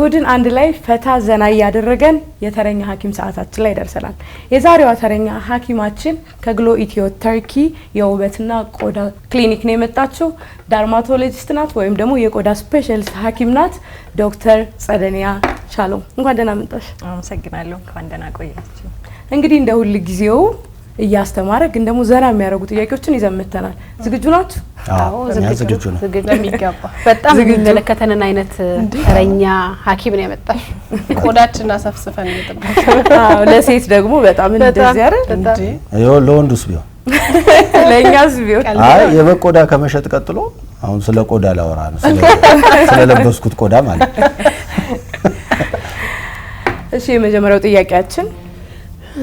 እሁድን አንድ ላይ ፈታ ዘና ያደረገን የተረኛ ሐኪም ሰዓታችን ላይ ደርሰናል። የዛሬዋ ተረኛ ሐኪማችን ከግሎ ኢትዮ ተርኪ የውበትና ቆዳ ክሊኒክ ነው የመጣችው። ዳርማቶሎጂስት ናት ወይም ደግሞ የቆዳ ስፔሻሊስት ሐኪም ናት። ዶክተር ጸደኒያ ሻሎም እንኳን ደህና መጣሽ። አመሰግናለሁ። እንኳን ደህና ቆያችሁ። እንግዲህ እንደ ሁሉ ጊዜው እያስተማረ ግን ደግሞ ዘና የሚያደርጉ ጥያቄዎችን ይዘን መጥተናል። ዝግጁ ናችሁ? አዎ ዝግጁ ነው። ለሚገባ በጣም የሚመለከተንን አይነት ተረኛ ሐኪም ነው ያመጣሽ። ቆዳችን አሰፍስፈን እንጠብቅ። አዎ ለሴት ደግሞ በጣም እንደዚህ አይደል እንዴ? ይኸው ለወንዱስ ቢሆን ለኛስ ቢሆን አይ የበቆዳ ከመሸጥ ቀጥሎ አሁን ስለ ቆዳ ላወራ ነው። ስለለበስኩት ቆዳ ማለት እሺ የመጀመሪያው ጥያቄያችን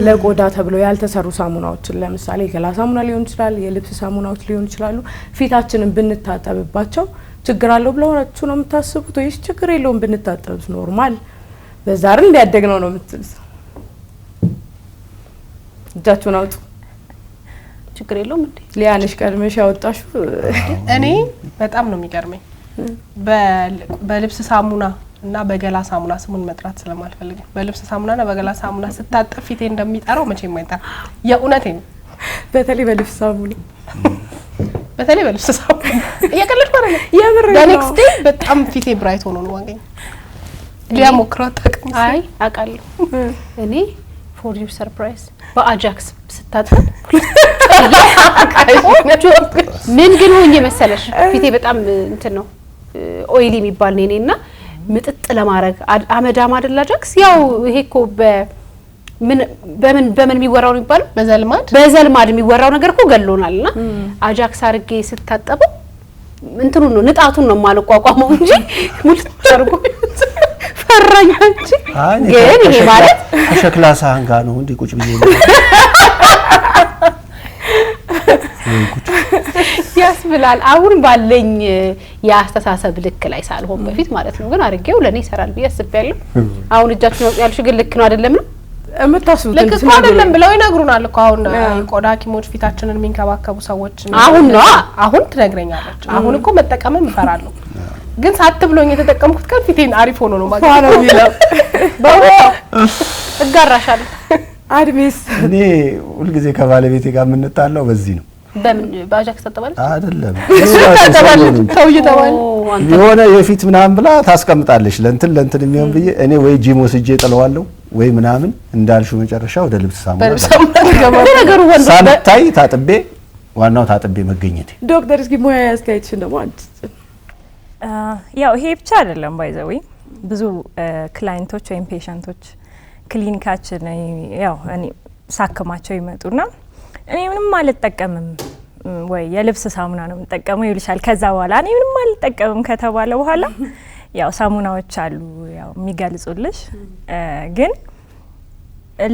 ለቆዳ ተብሎ ያልተሰሩ ሳሙናዎችን ለምሳሌ የገላ ሳሙና ሊሆን ይችላል፣ የልብስ ሳሙናዎች ሊሆን ይችላሉ። ፊታችንን ብንታጠብባቸው ችግር አለው ብላችሁ ነው የምታስቡት ወይስ ችግር የለውም ብንታጠብ ኖርማል በዛር እንዲያደግነው ነው የምትሉት? እጃችሁን አውጡ። ችግር የለውም እንዴ? ሊያንሽ ቀድመሽ ያወጣሽው እኔ በጣም ነው የሚገርመኝ በልብስ ሳሙና እና በገላ ሳሙና ስሙን መጥራት ስለማልፈልግ በልብስ ሳሙናና በገላ ሳሙና ስታጠብ ፊቴ እንደሚጠራው መቼም አይጠራ። የእውነቴ ነው። በተለይ በልብስ ሳሙና እየቀለድኩ አይደለም። የምር ኔክስት ዴይ በጣም ፊቴ ብራይት ሆኖ ነው ዋገኝ ሊያሞክረው ተቀምጬ አይ አውቃለሁ። እኔ ፎር ዩር ሰርፕራይዝ በአጃክስ ስታጠብ ምን ግን ሆኜ መሰለሽ ፊቴ በጣም እንትን ነው ኦይሊ የሚባል ነኝና ምጥጥ ለማድረግ አመዳም አይደል አጃክስ ያው ይሄ እኮ በምን የሚወራው የሚባለው በዘልማድ የሚወራው ነገር እኮ ገሎናልና አጃክስ አርጌ ስታጠበው እንትኑ ነው ንጣቱን ነው ማልቋቋመው እንጂ ሙልጭ አርጎ ፈራኝ እንጂ ግን ይሄ ማለት ሸክላ ሳህን ጋር ነው እንዴ ቁጭ ብዬ ያስብላል። አሁን ባለኝ ያስተሳሰብ ልክ ላይ ሳልሆን በፊት ማለት ነው ግን አርጌው ለኔ ይሰራል ብዬ አስቤያለሁ። አሁን እጃችሁ ነው ያልሽ ግን ልክ ነው አይደለም ነው እምታስቡት ልክ ነው አይደለም ብለው ይነግሩናል እኮ አሁን ቆዳ ሐኪሞች ፊታችንን የሚንከባከቡ ሰዎች አሁን ትነግረኛለች። አሁን እኮ መጠቀምም ይፈራሉ ግን ሳትብሎኝ የተጠቀምኩት ቀን ፊቴን አሪፍ ሆኖ ነው ማለት ነው የሚለው እጋራሻለሁ። አድሚስ እኔ ሁሉ ጊዜ ከባለቤቴ ጋር የምንጣላው በዚህ ነው። በምን ባጃክስ ተጠባለች አይደለም ተው እየተባለ የሆነ የፊት ምናምን ብላ ታስቀምጣለች ለእንትን የሚሆን ብዬ እኔ ወይ ጂም ወስጄ ጥለዋለሁ ወይ ምናምን እንዳልሽው መጨረሻ ወደ ልብስ ሳሙና ነገሩ ወንድ ሳንታይ ታጥቤ ዋናው ታጥቤ መገኘቴ። ዶክተር እስኪ ሙያ ያስካይችን ደግሞ አንቺ ያው ይሄ ብቻ አይደለም ባይዘው ብዙ ክላይንቶች ወይም ፔሸንቶች ክሊኒካችን ያው እኔ ሳከማቸው ይመጡና እኔ ምንም አልጠቀምም ወይ የልብስ ሳሙና ነው የምጠቀመው ይልሻል። ከዛ በኋላ እኔ ምንም አልጠቀምም ከተባለ በኋላ ያው ሳሙናዎች አሉ ያው የሚገልጹልሽ ግን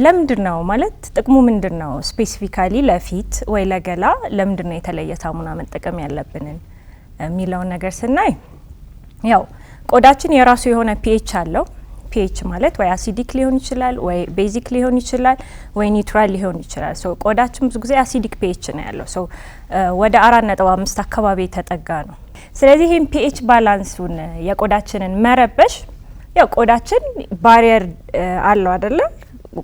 ለምንድነው ማለት ጥቅሙ ምንድነው ስፔሲፊካሊ ለፊት ወይ ለገላ ለምንድነው የተለየ ሳሙና መጠቀም ያለብንን የሚለው ነገር ስናይ ያው ቆዳችን የራሱ የሆነ ፒኤች አለው። ፒኤች ማለት ወይ አሲዲክ ሊሆን ይችላል ወይ ቤዚክ ሊሆን ይችላል ወይ ኒውትራል ሊሆን ይችላል። ሶ ቆዳችን ብዙ ጊዜ አሲዲክ ፒኤች ነው ያለው። ሶ ወደ 4.5 አካባቢ ተጠጋ ነው። ስለዚህ ይሄን ፒኤች ባላንሱን የቆዳችንን መረበሽ ያው ቆዳችን ባሪየር አለው አይደለ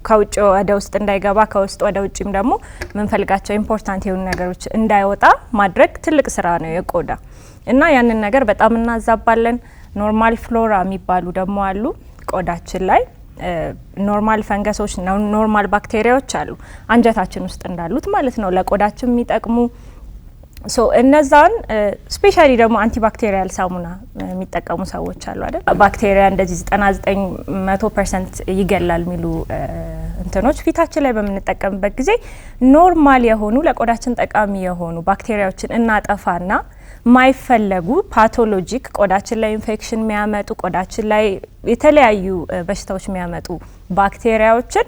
ከውጭ ወደ ውስጥ እንዳይገባ ከውስጥ ወደ ውጭም ደግሞ ምንፈልጋቸው ኢምፖርታንት የሆኑ ነገሮች እንዳይወጣ ማድረግ ትልቅ ስራ ነው የቆዳ እና ያንን ነገር በጣም እናዛባለን። ኖርማል ፍሎራ የሚባሉ ደግሞ አሉ ቆዳችን ላይ ኖርማል ፈንገሶች ነው ኖርማል ባክቴሪያዎች አሉ አንጀታችን ውስጥ እንዳሉት ማለት ነው ለቆዳችን የሚጠቅሙ ሶ እነዛን ስፔሻሊ ደግሞ አንቲባክቴሪያል ሳሙና የሚጠቀሙ ሰዎች አሉ አይደል ባክቴሪያ እንደዚህ 99% ይገላል ሚሉ እንትኖች ፊታችን ላይ በመንጠቀምበት ጊዜ ኖርማል የሆኑ ለቆዳችን ጠቃሚ የሆኑ ባክቴሪያዎችን እናጠፋና ማይፈለጉ ፓቶሎጂክ ቆዳችን ላይ ኢንፌክሽን የሚያመጡ ቆዳችን ላይ የተለያዩ በሽታዎች የሚያመጡ ባክቴሪያዎችን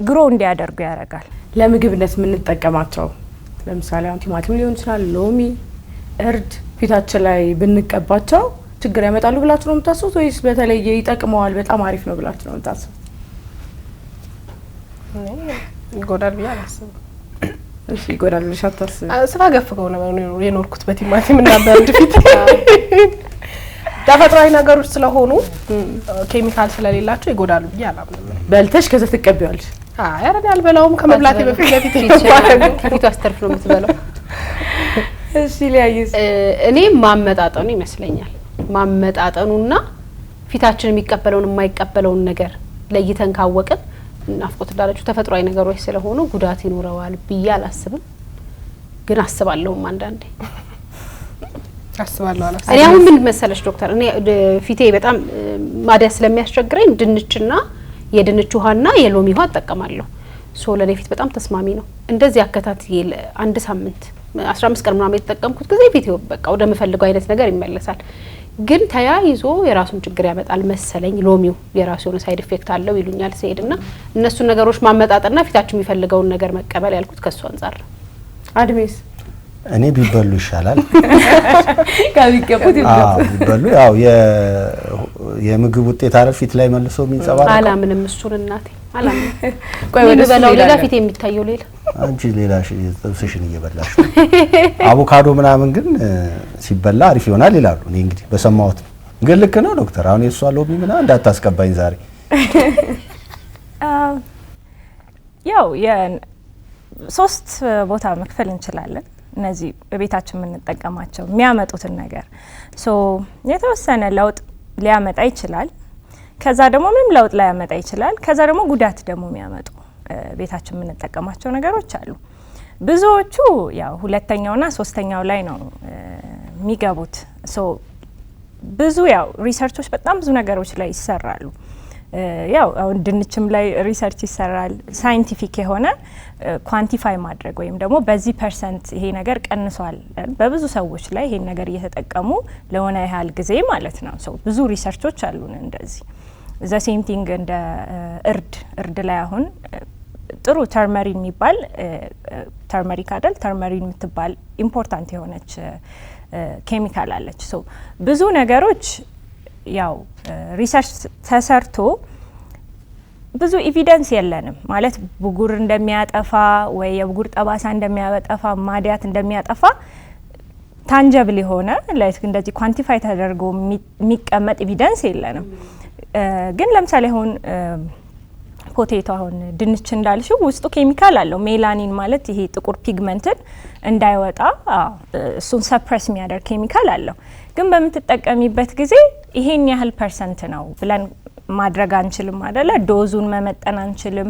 ግሮ እንዲያደርጉ ያደርጋል። ለምግብነት የምንጠቀማቸው ለምሳሌ ቲማቲም ሊሆን ይችላል ሎሚ እርድ ፊታችን ላይ ብንቀባቸው ችግር ያመጣሉ ብላችሁ ነው የምታስቡት ወይስ በተለየ ይጠቅመዋል በጣም አሪፍ ነው ብላችሁ ነው የምታስቡት? ይጎዳል ብዬ አላስብም። እሺ ይጎዳል ብለሽ አታስቢ? ስራ ገፍከው ነው የኖርኩት በቲማቲም እና በእርድ ፊት ተፈጥሯዊ ነገሮች ስለሆኑ ኬሚካል ስለሌላቸው ይጎዳሉ ብዬ አላምንም። በልተሽ ከዛ ትቀበያለሽ? አይ አረን ያልበላውም ከመብላቴ በፊት ፊቱ አስተርፍ ነው የምትበላው። እሺ ሊያይስ እኔ ማመጣጠኑ ይመስለኛል። ማመጣጠኑና ፊታችን የሚቀበለውን የማይቀበለውን ነገር ለይተን ካወቅን ናፍቆት እንዳለችው ተፈጥሯዊ ነገሮች ስለሆኑ ጉዳት ይኖረዋል ብዬ አላስብም። ግን አስባለሁም አንዳንዴ አስባለሁ አላስብም። እኔ አሁን ምን መሰለሽ ዶክተር እኔ ፊቴ በጣም ማዲያ ስለሚያስቸግረኝ ድንችና የድንች ውሃና የሎሚ ውሃ እጠቀማለሁ። ሶ ለኔ ፊት በጣም ተስማሚ ነው። እንደዚህ አከታትዬ አንድ ሳምንት 15 ቀን ምናምን የተጠቀምኩት ጊዜ ፊቴ በቃ ወደ ምፈልገው አይነት ነገር ይመለሳል። ግን ተያይዞ የራሱን ችግር ያመጣል መሰለኝ። ሎሚው የራሱ የሆነ ሳይድ ኢፌክት አለው ይሉኛል ሲሄድና እነሱን ነገሮች ማመጣጠርና ፊታችን የሚፈልገውን ነገር መቀበል ያልኩት ከሱ አንፃር ነው። አድሜስ እኔ ቢበሉ ይሻላል ከሚቀቡት ቢበሉ ያው የምግብ ውጤት አረ ፊት ላይ መልሶ የሚንጸባረቅ አላምንም እሱን እናቴ አላምንም። ቆይ ወደ በላው ሌላ ፊት የሚታየው ሌላ አንቺ ሌላ ጥብስሽን እየበላሽ አቮካዶ ምናምን ግን ሲበላ አሪፍ ይሆናል ይላሉ። እኔ እንግዲህ በሰማሁት ግን ልክ ነው ዶክተር። አሁን የሷ ሎሚ ምናምን እንዳታስቀባኝ ዛሬ። ያው የሶስት ቦታ መክፈል እንችላለን። እነዚህ በቤታችን የምንጠቀማቸው የሚያመጡትን ነገር የተወሰነ ለውጥ ሊያመጣ ይችላል። ከዛ ደግሞ ምንም ለውጥ ላይ ያመጣ ይችላል። ከዛ ደግሞ ጉዳት ደግሞ የሚያመጡ ቤታችን የምንጠቀማቸው ነገሮች አሉ። ብዙዎቹ ያው ሁለተኛውና ሶስተኛው ላይ ነው የሚገቡት። ብዙ ያው ሪሰርቾች በጣም ብዙ ነገሮች ላይ ይሰራሉ። ያው አሁን ድንችም ላይ ሪሰርች ይሰራል። ሳይንቲፊክ የሆነ ኳንቲፋይ ማድረግ ወይም ደግሞ በዚህ ፐርሰንት ይሄ ነገር ቀንሷል በብዙ ሰዎች ላይ ይሄን ነገር እየተጠቀሙ ለሆነ ያህል ጊዜ ማለት ነው። ብዙ ሪሰርቾች አሉን እንደዚህ። ዘ ሴም ቲንግ እንደ እርድ ላይ አሁን ጥሩ ተርመሪን የሚባል ተርመሪክ አይደል ተርመሪን የምትባል ኢምፖርታንት የሆነች ኬሚካል አለች። ብዙ ነገሮች ያው ሪሰርች ተሰርቶ ብዙ ኤቪደንስ የለንም ማለት ብጉር እንደሚያጠፋ ወይ የብጉር ጠባሳ እንደሚያጠፋ ማዲያት እንደሚያጠፋ ታንጀብል የሆነ ላይክ እንደዚህ ኳንቲፋይ ተደርጎ የሚቀመጥ ኤቪደንስ የለንም። ግን ለምሳሌ አሁን ፖቴቶ አሁን ድንች እንዳልሽው ውስጡ ኬሚካል አለው። ሜላኒን ማለት ይሄ ጥቁር ፒግመንትን እንዳይወጣ እሱን ሰፕረስ የሚያደርግ ኬሚካል አለው። ግን በምትጠቀሚበት ጊዜ ይሄን ያህል ፐርሰንት ነው ብለን ማድረግ አንችልም አይደለ? ዶዙን መመጠን አንችልም።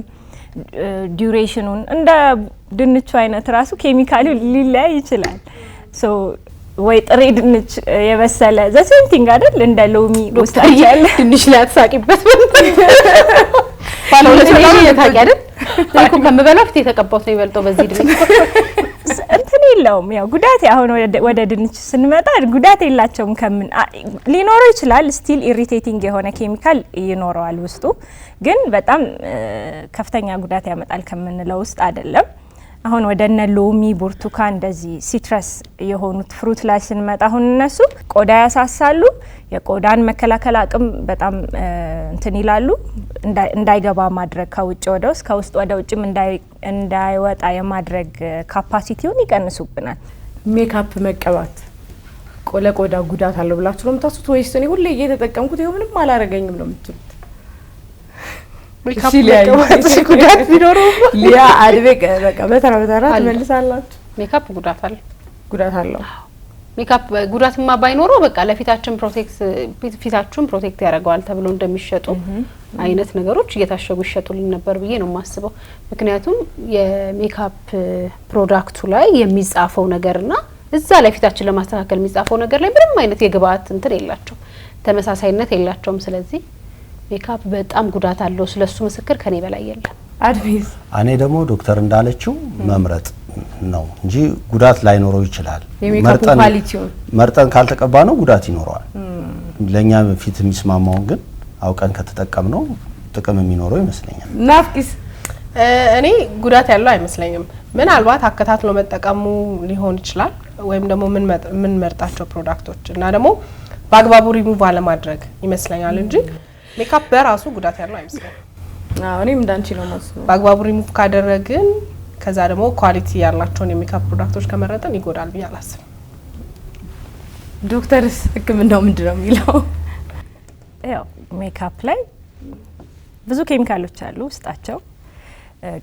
ዲዩሬሽኑን እንደ ድንቹ አይነት ራሱ ኬሚካሉ ሊለያይ ይችላል። ወይ ጥሬ ድንች የበሰለ ዘ ሴም ቲንግ አይደል? እንደ ሎሚ ውስጥ ያለ ድንች ላይ አትሳቂበት ባለው ለሰላም የታቂ አይደል? እኮ ከምበላው ፊት የተቀባው ነው ይበልጦ በዚህ ድንች እንትን የለውም። ያው ጉዳት አሁን ወደ ድንች ስንመጣ ጉዳት የላቸውም። ከምን ሊኖረው ይችላል ስቲል ኢሪቴቲንግ የሆነ ኬሚካል ይኖረዋል ውስጡ፣ ግን በጣም ከፍተኛ ጉዳት ያመጣል ከምንለው ውስጥ አይደለም። አሁን ወደነ ሎሚ፣ ብርቱካን እንደዚህ ሲትረስ የሆኑት ፍሩት ላይ ስንመጣ አሁን እነሱ ቆዳ ያሳሳሉ። የቆዳን መከላከል አቅም በጣም እንትን ይላሉ። እንዳይገባ ማድረግ ከውጭ ወደ ውስጥ ከውስጥ ወደ ውጭም እንዳይወጣ የማድረግ ካፓሲቲውን ይቀንሱብናል። ሜካፕ መቀባት ለቆዳ ጉዳት አለው ብላችሁ ነው የምታስቡት ወይስ እኔ ሁሌ እየተጠቀምኩት ይሄው ምንም አላረገኝም ነው የምትሉት? ሜካፕ መቀባት ጉዳት ቢኖረው ሊያ አድቤ በቃ በተራ ትመልሳላችሁ። ሜካፕ ጉዳት አለው። ሜካፕ ጉዳትማ ባይኖረው በቃ ለፊታችን ፊታችሁን ፕሮቴክት ያደርገዋል ተብሎ እንደሚሸጡ አይነት ነገሮች እየታሸጉ ይሸጡልን ነበር ብዬ ነው የማስበው። ምክንያቱም የሜካፕ ፕሮዳክቱ ላይ የሚጻፈው ነገርና እዛ ላይ ፊታችን ለማስተካከል የሚጻፈው ነገር ላይ ምንም አይነት የግብአት እንትን የላቸው፣ ተመሳሳይነት የላቸውም። ስለዚህ ሜካፕ በጣም ጉዳት አለው። ስለሱ ምስክር ከኔ በላይ የለም። አድቪስ እኔ ደግሞ ዶክተር እንዳለችው መምረጥ ነው እንጂ ጉዳት ላይኖረው ይችላል። መርጠን ካልተቀባ ነው ጉዳት ይኖረዋል። ለኛ ፊት የሚስማማውን ግን አውቀን ከተጠቀምነው ጥቅም የሚኖረው ይመስለኛል። ናፍቂስ እኔ ጉዳት ያለው አይመስለኝም። ምናልባት አከታትሎ መጠቀሙ ሊሆን ይችላል ወይም ደግሞ ምን መርጣቸው ፕሮዳክቶች እና ደግሞ በአግባቡ ሪሙቭ አለማድረግ ይመስለኛል እንጂ ሜካፕ በራሱ ጉዳት ያለው አይመስለኝም። እኔም እንዳንቺ ነው ማስበው። በአግባቡ ሪሙቭ ካደረግን ከዛ ደግሞ ኳሊቲ ያላቸውን የሜካፕ ፕሮዳክቶች ከመረጥን ይጎዳል ብዬ አላስብም። ዶክተርስ ህክምናው ምንድነው የሚለው? ያው ሜካፕ ላይ ብዙ ኬሚካሎች አሉ ውስጣቸው።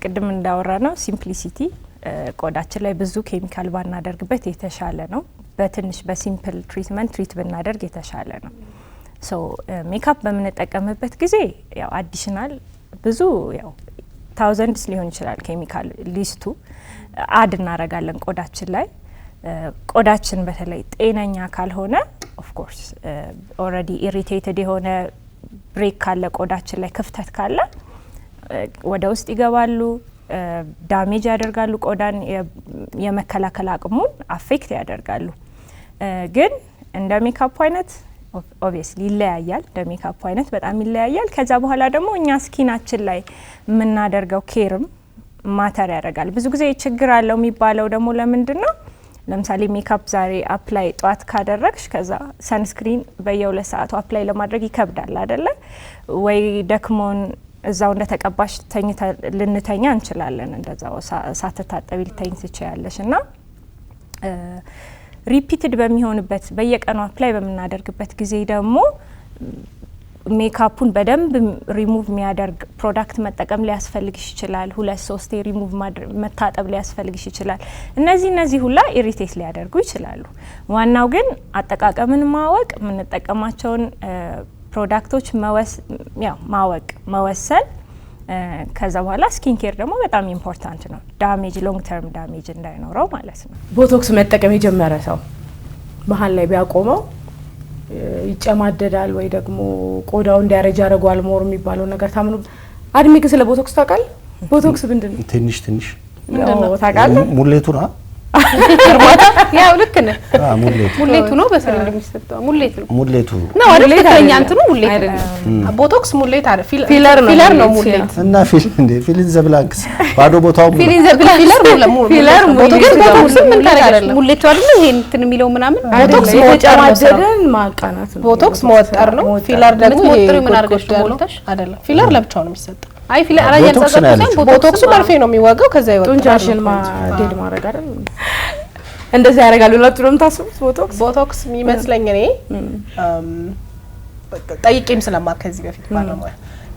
ቅድም እንዳወራ ነው ሲምፕሊሲቲ ቆዳችን ላይ ብዙ ኬሚካል ባናደርግበት የተሻለ ነው። በትንሽ በሲምፕል ትሪትመንት ትሪት ብናደርግ የተሻለ ነው። ሶ ሜካፕ በምንጠቀምበት ጊዜ ያው አዲሽናል ብዙ ያው ታውዘንድስ ሊሆን ይችላል ኬሚካል ሊስቱ አድ እናረጋለን ቆዳችን ላይ። ቆዳችን በተለይ ጤነኛ ካልሆነ ኦፍ ኮርስ ኦልሬዲ ኢሪቴትድ የሆነ ብሬክ ካለ ቆዳችን ላይ ክፍተት ካለ ወደ ውስጥ ይገባሉ፣ ዳሜጅ ያደርጋሉ፣ ቆዳን የመከላከል አቅሙን አፌክት ያደርጋሉ። ግን እንደ ሜካፕ አይነት ኦብቪየስሊ ይለያያል። እንደ ሜካፕ አይነት በጣም ይለያያል። ከዛ በኋላ ደግሞ እኛ ስኪናችን ላይ የምናደርገው ኬርም ማተር ያደርጋል። ብዙ ጊዜ ችግር አለው የሚባለው ደግሞ ለምንድን ነው? ለምሳሌ ሜካፕ ዛሬ አፕላይ ጧት ካደረግሽ ከዛ ሰንስክሪን በየ2 ሰዓቱ አፕላይ ለማድረግ ይከብዳል አይደለ? ወይ ደክሞን እዛው እንደተቀባሽ ልንተኛ እንችላለን። እንደዛው ሳትታጠቢ ልተኝ ትችያለሽ እና ሪፒትድ በሚሆንበት በየቀኑ አፕላይ በምናደርግበት ጊዜ ደግሞ ሜካፑን በደንብ ሪሙቭ የሚያደርግ ፕሮዳክት መጠቀም ሊያስፈልግሽ ይችላል። 2-3 ሪሙቭ መታጠብ ሊያስፈልግሽ ይችላል። እነዚህ ሁላ ኢሪቴት ሊያደርጉ ይችላሉ። ዋናው ግን አጠቃቀምን ማወቅ፣ የምንጠቀማቸውን ፕሮዳክቶች ማወቅ መወሰን። ከዛ በኋላ ስኪን ኬር ደግሞ በጣም ኢምፖርታንት ነው። ዳሜጅ ሎንግ ተርም ዳሜጅ እንዳይኖረው ማለት ነው። ቦቶክስ መጠቀም የጀመረ ሰው መሀል ላይ ቢያቆመው ይጨማደዳል ወይ ደግሞ ቆዳው እንዲያረጅ ያደርገዋል ሞር የሚባለው ነገር ታምኑ? አድሚክ ስለ ቦቶክስ ታውቃለህ? ቦቶክስ ምንድን ነው? ትንሽ ታውቃለህ? ሙሌቱ ነው። ያው ልክ ነህ። ሙሌቱ ነው በሰለንድ የሚሰጠው ሙሌቱ ነው አይደል? ትክክለኛ እንትኑ ሙሌት ነው። ቦቶክስ ሙሌት አይደል? ፊለር ነው ሙሌት እና ፊሊን ዘ ብላንክስ ባዶ ቦታው ፊሊን ዘ ፊለር ቦቶክስ ምን ታረጋለሽ? ሙሌቱ አይደል? ይሄ እንትን የሚለው ምናምን ቦቶክስ የተጨማደደን ማቃናት ነው። ቦቶክስ መወጠር ነው። ፊለር ደግሞ ሞጥሪ ምን አርገሽ ሞልተሽ አይደለም። ፊለር ለብቻው ነው የሚሰጠው። አይ ፊለር አራያን ጻጻፈን ቦቶክሱ መርፌ ነው የሚወጋው። ከዛ ይወጣል። ጡንቻሽን ዴድ ማድረግ አይደል? እንደዛ ያደርጋሉ። ለጥሩም ታስቡት ቦቶክስ የሚመስለኝ እኔ ጠይቄም ስለማር ከዚህ በፊት ባለሙያ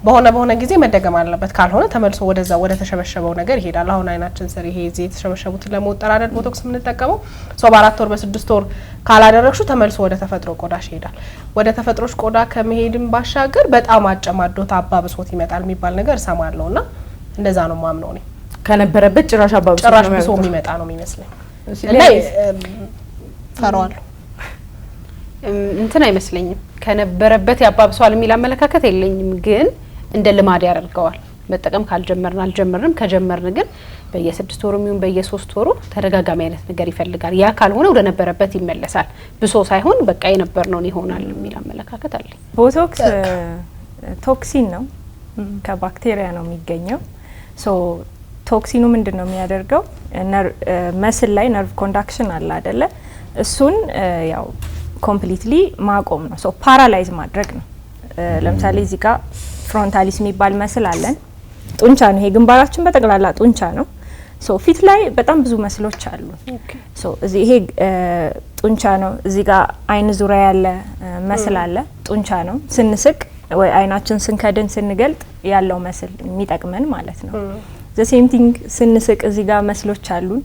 በሆነ ጊዜ መደገም አለበት። ካልሆነ ተመልሶ ወደ ተሸበሸበው ነገር ይሄዳል። አሁን አይናችን ስር ይሄ እዚህ የተሸበሸቡትን ለመወጠር አይደል ቦቶክስ የምንጠቀመው። በ4 ወር በ6 ወር ካላደረግሹ ተመልሶ ወደ ተፈጥሮ ቆዳሽ ይሄዳል። ወደ ተፈጥሮሽ ቆዳ ከመሄድም ባሻገር በጣም አጨማዶት አባብሶት ይመጣል የሚባል ነገር እሰማለሁና እንደዛ ነው ማምነው እኔ። ከነበረበት ጭራሽ ብሶ የሚመጣ ነው የሚመስለኝ እና ፈራዋለሁ። እንትን አይመስለኝም ከነበረበት ያባብሷል የሚል አመለካከት የለኝም። ግን እንደ ልማድ ያደርገዋል። መጠቀም ካልጀመርን አልጀመርንም፣ ከጀመርን ግን በየ6 ወሩ ይሁን በየ3 ወሩ ተደጋጋሚ አይነት ነገር ይፈልጋል። ያ ካልሆነ ወደ ነበረበት ይመለሳል። ብሶ ሳይሆን በቃ የነበርነው ይሆናል የሚል አመለካከት አለኝ። ቦቶክስ ቶክሲን ነው፣ ከባክቴሪያ ነው የሚገኘው። ቶክሲኑ ምንድን ነው የሚያደርገው? መስል ላይ ነርቭ ኮንዳክሽን አለ አይደለ? እሱን ያው ኮምፕሊትሊ ማቆም ነው። ፓራላይዝ ማድረግ ነው። ለምሳሌ እዚህ ጋር ፍሮንታሊስ የሚባል መስል አለን። ጡንቻ ነው ይሄ፣ ግንባራችን በጠቅላላ ጡንቻ ነው። ፊት ላይ በጣም ብዙ መስሎች አሉ። እዚህ ይሄ ጡንቻ ነው። እዚህ ጋር አይን ዙሪያ ያለ መስል አለ፣ ጡንቻ ነው። ስንስቅ ወይ አይናችን ስንከድን ስንገልጥ ያለው መስል የሚጠቅመን ማለት ነው። ዘ ሴም ቲንግ ስንስቅ እዚህ ጋር መስሎች አሉን።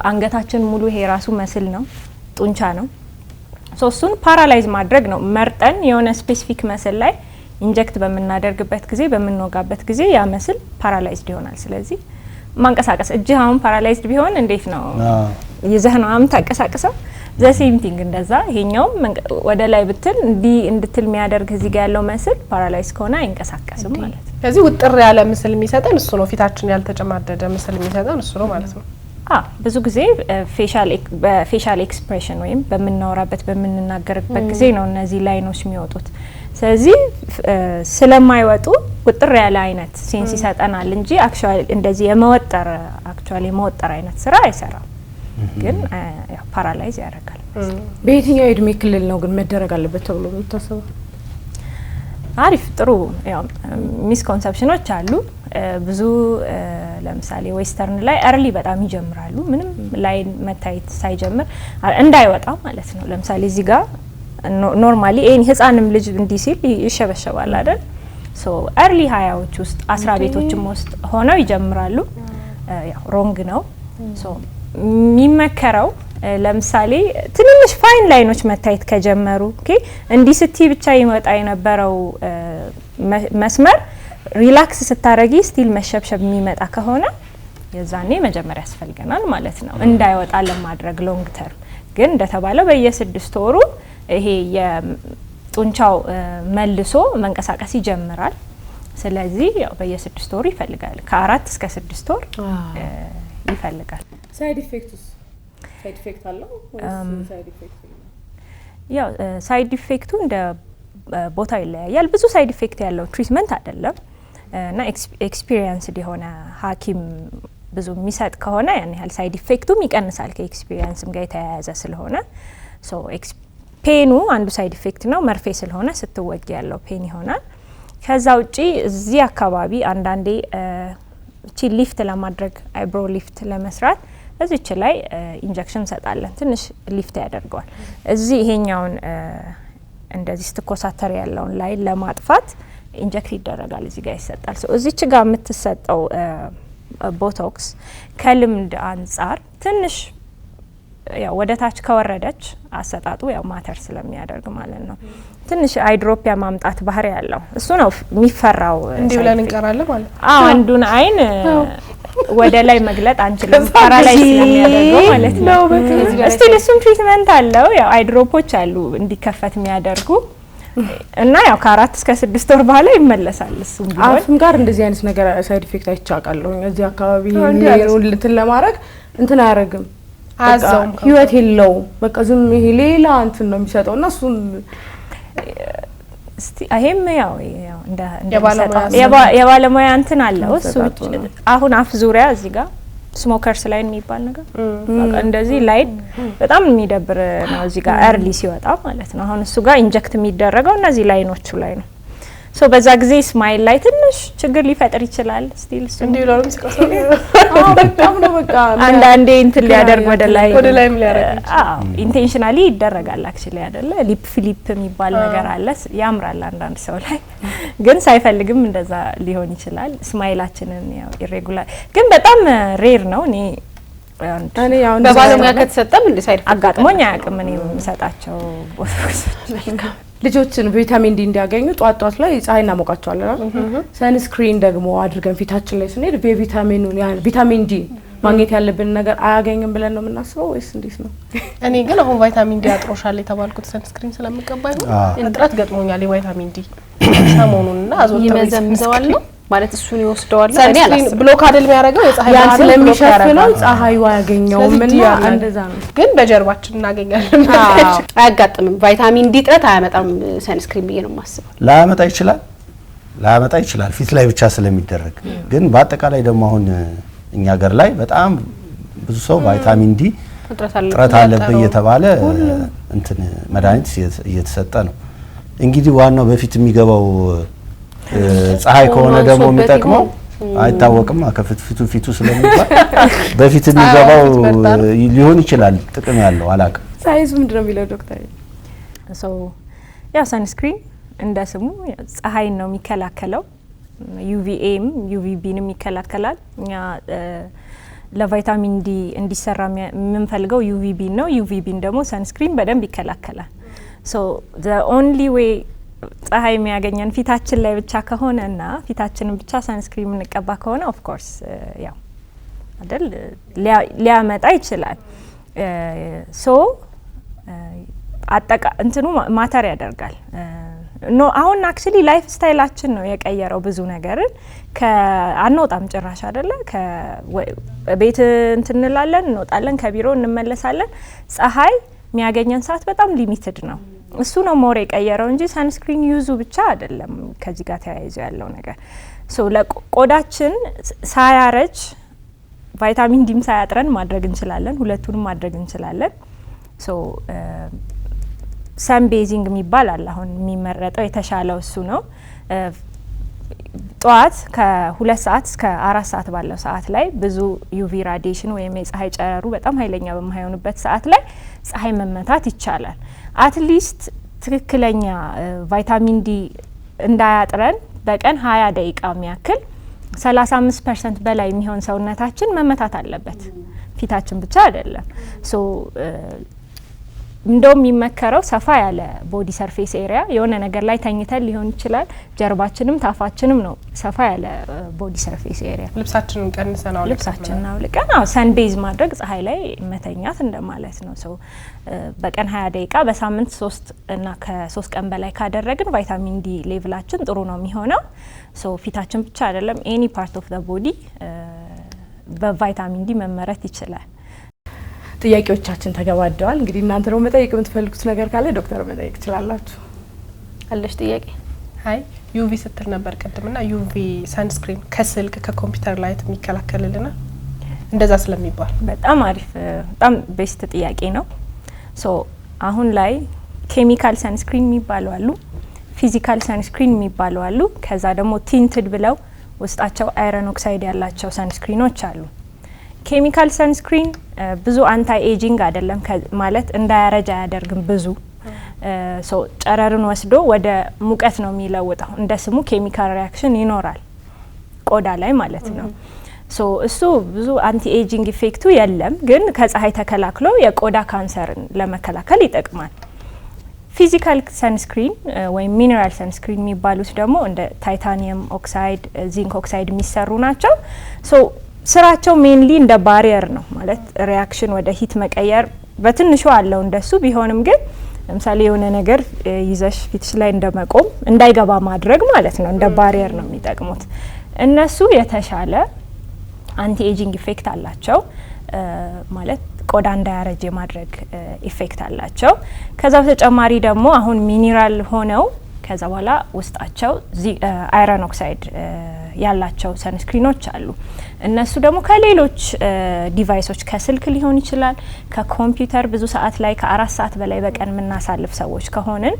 አንገታችን ሙሉ ይሄ ራሱ መስል ነው፣ ጡንቻ ነው። እሱን ፓራላይዝ ማድረግ ነው። መርጠን የሆነ ስፔሲፊክ መስል ላይ ኢንጀክት በምናደርግበት ጊዜ በምንወጋበት ጊዜ ያ መስል ፓራላይዝድ ይሆናል። ስለዚህ ማንቀሳቀስ እጅህ አሁን ፓራላይዝድ ቢሆን እንዴት ነው ይዘህ ነው አሁን ታንቀሳቀሰው? ዘ ሴም ቲንግ እንደዛ ይሄኛውም ወደ ላይ ብትል እንዲህ እንድትል የሚያደርግ እዚህ ጋር ያለው መስል ፓራላይዝ ከሆነ አይንቀሳቀስም ማለት ነው። ስለዚህ ውጥር ያለ ምስል የሚሰጠን እሱ ነው። ፊታችን ያልተጨማደደ ምስል የሚሰጠን እሱ ነው ማለት ነው። ብዙ ጊዜ በፌሻል ኤክስፕሬሽን ወይም በምናወራበት በምንናገርበት ጊዜ ነው እነዚህ ላይኖች የሚወጡት። ስለዚህ ስለማይወጡ ውጥር ያለ አይነት ሴንስ ይሰጠናል እንጂ አክቹአሊ እንደዚህ የመወጠር አይነት ስራ አይሰራም። ግን ፓራላይዝ ያደርጋል። በየትኛው የእድሜ ክልል ነው ግን መደረግ አለበት ተብሎ የሚታሰበው? አሪፍ ጥሩ ሚስኮንሰፕሽኖች አሉ። ብዙ ለምሳሌ ዌስተርን ላይ early በጣም ይጀምራሉ ምንም ላይን መታየት ሳይጀምር እንዳይወጣ ማለት ነው። ለምሳሌ እዚህ ጋር ኖርማሊ ኤኒ ህፃንም ልጅ እንዲህ ሲል ይሸበሸባል አይደል? ሶ early 20ዎች ውስጥ 10 ቤቶችም ውስጥ ሆነው ይጀምራሉ። ያው ሮንግ ነው። ሶ የሚመከረው ለምሳሌ ትንንሽ ፋይን ላይኖች መታየት ከጀመሩ ኦኬ እንዲህ ስቲ ብቻ ይመጣ የነበረው መስመር ሪላክስ ስታረጊ ስቲል መሸብሸብ የሚመጣ ከሆነ የዛኔ መጀመሪያ ያስፈልገናል ማለት ነው እንዳይወጣ ለማድረግ ሎንግ ተርም። ግን እንደተባለው በየ6 ወሩ ይሄ የጡንቻው መልሶ መንቀሳቀስ ይጀምራል። ስለዚህ ያው በየ6 ወሩ ይፈልጋል ከ4 እስከ 6 ወር ይፈልጋል። ሳይድ ኢፌክትስ ሳይድ ኢፌክት አለው ወይስ ሳይድ ኢፌክት? ያው ሳይድ ኢፌክቱ እንደ ቦታ ይለያያል። ብዙ ሳይድ ኢፌክት ያለው ትሪትመንት አይደለም እና ኤክስፒሪየንስድ የሆነ ሐኪም ብዙ የሚሰጥ ከሆነ ያን ያህል ሳይድ ኢፌክቱም ይቀንሳል ከኤክስፒሪየንስም ጋር የተያያዘ ስለሆነ። ሶ ፔኑ አንዱ ሳይድ ኢፌክት ነው። መርፌ ስለሆነ ስትወጊ ያለው ፔን ይሆናል። ከዛ ውጪ እዚህ አካባቢ አንዳንዴ እቺ ሊፍት ለማድረግ አይብሮ ሊፍት ለመስራት እዚች ላይ ኢንጀክሽን ሰጣለን ትንሽ ሊፍት ያደርገዋል። እዚህ ይሄኛውን እንደዚህ ስትኮሳተር ያለውን ላይ ለማጥፋት ኢንጀክት ይደረጋል እዚህ ጋር ይሰጣል። ሶ እዚች ጋር የምትሰጠው ቦቶክስ ከልምድ አንጻር ትንሽ ያው ወደ ታች ከወረደች አሰጣጡ ያው ማተር ስለሚያደርግ ማለት ነው ትንሽ አይድሮፒያ ማምጣት ባህሪ ያለው እሱ ነው የሚፈራው። እንዲህ ብለን እንቀራለን ማለት ነው። አንዱን አይን ወደ ላይ መግለጥ አንችልም ፓራላይዝ ስለሚያደርገው ማለት ነው። እስቲ ለሱም ትሪትመንት አለው ያው አይድሮፖች አሉ እንዲከፈት የሚያደርጉ እና ያው ከ4 እስከ 6 ወር በኋላ ይመለሳል። እሱም ቢሆን አፍም ጋር እንደዚህ አይነት ነገር ሳይድ ኢፌክት አይቻቃለሁ። እዚህ አካባቢ እንትን ለማድረግ እንትን አያረግም አዛውም ህይወት የለውም በቃ ዝም ይሄ ሌላ እንትን ነው የሚሰጠው እና እሱን እስቲ አይሄም ያው እንደ የባለሙያ እንትን አለው እሱ አሁን አፍ ዙሪያ እዚህ ጋር ስሞከርስ ላይን የሚባል ነገር በቃ እንደዚህ ላይን በጣም የሚደብር ነው እዚህ ጋር early ሲወጣ ማለት ነው። አሁን እሱ ጋር ኢንጀክት የሚደረገው እነዚህ ላይኖቹ ላይ ነው። ሶ በዛ ጊዜ ስማይል ላይ ትንሽ ችግር ሊፈጥር ይችላል። ስቲል እሱ እንዲህ ብለው ሲቀሰው በጣም ነው በቃ አንዳንዴ እንትን ሊያደርግ ወደ ላይም ሊያደርግ ኢንቴንሽናሊ ይደረጋል አክቹሊ አይደለ ሊፕ ፍሊፕ የሚባል ነገር አለ ያምራል አንዳንድ ሰው ላይ ግን ሳይፈልግም እንደዛ ሊሆን ይችላል። ስማይላችንን ያው ኢሬጉላር ግን በጣም ሬር ነው። እኔ ያው በባለሙያ ከተሰጠም እንደ ሳይድ አጋጥሞኝ አያውቅም። እኔ የምሰጣቸው ቦቶክሶች ልጆችን ቪታሚን ዲ እንዲያገኙ ጧት ላይ ፀሐይ እናሞቃቸዋለን። ሰንስክሪን ደግሞ አድርገን ፊታችን ላይ ስንሄድ በቪታሚኑን ያ ቪታሚን ዲ ማግኘት ያለብን ነገር አያገኝም ብለን ነው የምናስበው ወይስ እንዴት ነው? እኔ ግን አሁን ቫይታሚን ዲ አጥሮሻል የተባልኩት ሰንስክሪን ስለምቀባይ እጥረት ገጥሞኛል የቫይታሚን ዲ ሰሞኑንና አዞተው ይመዘምዘዋል ነው ማለት እሱን ይወስደዋል። ሰንስክሪን ብሎክ አይደል የሚያደርገው የፀሐይ ያን ስለሚሸፍነው ፀሐዩ አያገኘውም እና እንደዛ ነው። ግን በጀርባችን እናገኛለን። አያጋጥምም ቫይታሚን ዲ እጥረት አያመጣም ሰንስክሪን ብዬ ነው የማስበው። ላያመጣ ይችላል ፊት ላይ ብቻ ስለሚደረግ። ግን በአጠቃላይ ደግሞ አሁን እኛ ሀገር ላይ በጣም ብዙ ሰው ቫይታሚን ዲ እጥረት አለበት እየተባለ እንትን መድኃኒት እየተሰጠ ነው። እንግዲህ ዋናው በፊት የሚገባው ፀሐይ ከሆነ ደግሞ የሚጠቅመው አይታወቅም። ፊቱ ስለሚባል በፊት የሚገባው ሊሆን ይችላል ጥቅም ያለው አላውቅም። ሳይዝ ምንድነው የሚለው ዶክተር? ያው ሰንስክሪን እንደ ስሙ ፀሐይን ነው የሚከላከለው። ዩቪኤም ዩቪቢንም ይከላከላል። እኛ ለቫይታሚን ዲ እንዲሰራ የምንፈልገው ዩቪቢን ነው። ዩቪቢን ደግሞ ሰንስክሪን በደንብ ይከላከላል። ሶ ዘ ኦንሊ ዌይ ፀሐይ የሚያገኘን ፊታችን ላይ ብቻ ከሆነና ፊታችንን ብቻ ሰንስክሪን የምንቀባ ከሆነ ኦፍ ኮርስ ያው አይደል ሊያመጣ ይችላል። ሶ አጠቃ እንትኑ ማተር ያደርጋል። ኖ አሁን አክቹሊ ላይፍ ስታይላችን ነው የቀየረው ብዙ ነገርን ከአንወጣም ጭራሽ አይደለ ከቤት እንትንላለን እንወጣለን ከቢሮ እንመለሳለን። ፀሐይ የሚያገኘን ሰዓት በጣም ሊሚትድ ነው። እሱ ነው ሞር የቀየረው እንጂ ሰንስክሪን ዩዙ ብቻ አይደለም ከዚህ ጋር ተያይዞ ያለው ነገር። ሶ ለቆዳችን ሳያረጅ ቫይታሚን ዲም ሳያጥረን ማድረግ እንችላለን። ሁለቱንም ማድረግ እንችላለን። ሶ ሰን ቤዚንግ የሚባል አለ አሁን የሚመረጠው የተሻለው እሱ ነው። ጠዋት ከ2 ሰዓት እስከ 4 ሰዓት ባለው ሰዓት ላይ ብዙ ዩቪ ራዲዬሽን ወይም የፀሐይ ጨረሩ በጣም ኃይለኛ በማይሆንበት ሰዓት ላይ ፀሐይ መመታት ይቻላል። አትሊስት ትክክለኛ ቫይታሚን ዲ እንዳያጥረን በቀን 20 ደቂቃ የሚያክል 35% በላይ የሚሆን ሰውነታችን መመታት አለበት። ፊታችን ብቻ አይደለም። ሶ እንደውም የሚመከረው ሰፋ ያለ ቦዲ ሰርፌስ ኤሪያ የሆነ ነገር ላይ ተኝተን ሊሆን ይችላል። ጀርባችንም ታፋችንም ነው ሰፋ ያለ ቦዲ ሰርፌስ ኤሪያ። ልብሳችንን ቀንሰን አውልቀን ሰንቤዝ ማድረግ ፀሐይ ላይ መተኛት እንደማለት ነው። ሶ በቀን 20 ደቂቃ በሳምንት 3 እና ከ3 ቀን በላይ ካደረግን ቫይታሚን ዲ ሌቭላችን ጥሩ ነው የሚሆነው። ሶ ፊታችን ብቻ አይደለም ኤኒ ፓርት ኦፍ ዘ ቦዲ በቫይታሚን ዲ መመረት ይችላል። ጥያቄዎቻችን ተገባደዋል። እንግዲህ እናንተ ደግሞ መጠየቅ የምትፈልጉት ነገር ካለ ዶክተር መጠየቅ ትችላላችሁ። አለሽ ጥያቄ? አይ ዩቪ ስትል ነበር ቅድምና ዩቪ ሰንስክሪን ከስልክ ከኮምፒውተር ላይት የሚከላከልልና እንደዛ ስለሚባል በጣም አሪፍ በጣም ቤስት ጥያቄ ነው። ሶ አሁን ላይ ኬሚካል ሰንስክሪን የሚባሉ አሉ፣ ፊዚካል ሰንስክሪን የሚባሉ አሉ። ከዛ ደግሞ ቲንትድ ብለው ውስጣቸው አይረን ኦክሳይድ ያላቸው ሰንስክሪኖች አሉ። ኬሚካል ሰንስክሪን ብዙ አንታይ ኤጂንግ አይደለም ማለት እንዳያረጅ አያደርግም። ብዙ ሶ ጨረርን ወስዶ ወደ ሙቀት ነው የሚለውጠው። እንደ ስሙ ኬሚካል ሪያክሽን ይኖራል ቆዳ ላይ ማለት ነው። ሶ እሱ ብዙ አንቲ ኤጂንግ ኢፌክቱ የለም፣ ግን ከፀሐይ ተከላክሎ የቆዳ ካንሰርን ለመከላከል ይጠቅማል። ፊዚካል ሰንስክሪን ወይም ሚነራል ሰንስክሪን የሚባሉት ደግሞ እንደ ታይታኒየም ኦክሳይድ፣ ዚንክ ኦክሳይድ የሚሰሩ ናቸው። ሶ ስራቸው ሜንሊ እንደ ባሪየር ነው ማለት ሪያክሽን ወደ ሂት መቀየር በትንሹ አለው እንደሱ ቢሆንም ግን ለምሳሌ የሆነ ነገር ይዘሽ ፊትሽ ላይ እንደመቆም እንዳይገባ ማድረግ ማለት ነው። እንደ ባሪየር ነው የሚጠቅሙት እነሱ። የተሻለ አንቲ ኤጂንግ ኢፌክት አላቸው ማለት ቆዳ እንዳያረጅ የማድረግ ኢፌክት አላቸው። ከዛ በተጨማሪ ደግሞ አሁን ሚኒራል ሆነው ከዛ በኋላ ውስጣቸው አይረን ኦክሳይድ ያላቸው ሰንስክሪኖች አሉ። እነሱ ደግሞ ከሌሎች ዲቫይሶች ከስልክ ሊሆን ይችላል ከኮምፒውተር ብዙ ሰዓት ላይ ከ4 ሰዓት በላይ በቀን የምናሳልፍ ሰዎች ከሆንን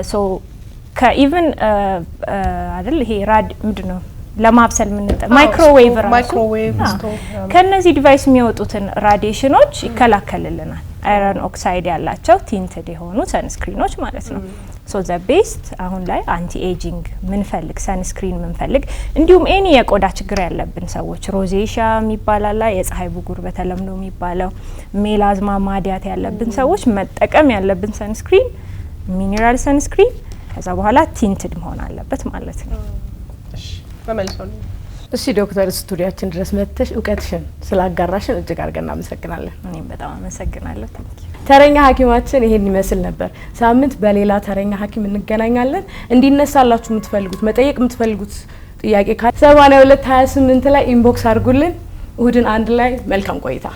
ሶ ከኢቭን አይደል ይሄ ምንድነው ለማብሰል የምንጠቀም ማይክሮዌቭ ከነዚህ ዲቫይስ የሚወጡትን ራዲዬሽኖች ይከላከልልናል። አይረን ኦክሳይድ ያላቸው ቲንትድ የሆኑ ሰንስክሪኖች ማለት ነው። ሶ ዘ ቤስት አሁን ላይ አንቲ ኤጂንግ ምንፈልግ ሰንስክሪን ምንፈልግ እንዲሁም ኤኒ የቆዳ ችግር ያለብን ሰዎች ሮዜሻ የሚባላላ የፀሐይ ብጉር በተለምዶ የሚባለው ሜላዝማ ማዲያት ያለብን ሰዎች መጠቀም ያለብን ሰንስክሪን ሚኒራል ሰንስክሪን ከዛ በኋላ ቲንትድ መሆን አለበት ማለት ነው። እሺ ዶክተር ስቱዲያችን ድረስ መጥተሽ እውቀትሽን ስላጋራሽን እጅግ አድርገን እናመሰግናለን። እኔም በጣም አመሰግናለሁ። ተረኛ ሐኪማችን ይሄን ይመስል ነበር። ሳምንት በሌላ ተረኛ ሐኪም እንገናኛለን። እንዲነሳላችሁ የምትፈልጉት መጠየቅ የምትፈልጉት ጥያቄ ካለ 8228 ላይ ኢንቦክስ አድርጉልን። እሁድን አንድ ላይ መልካም ቆይታ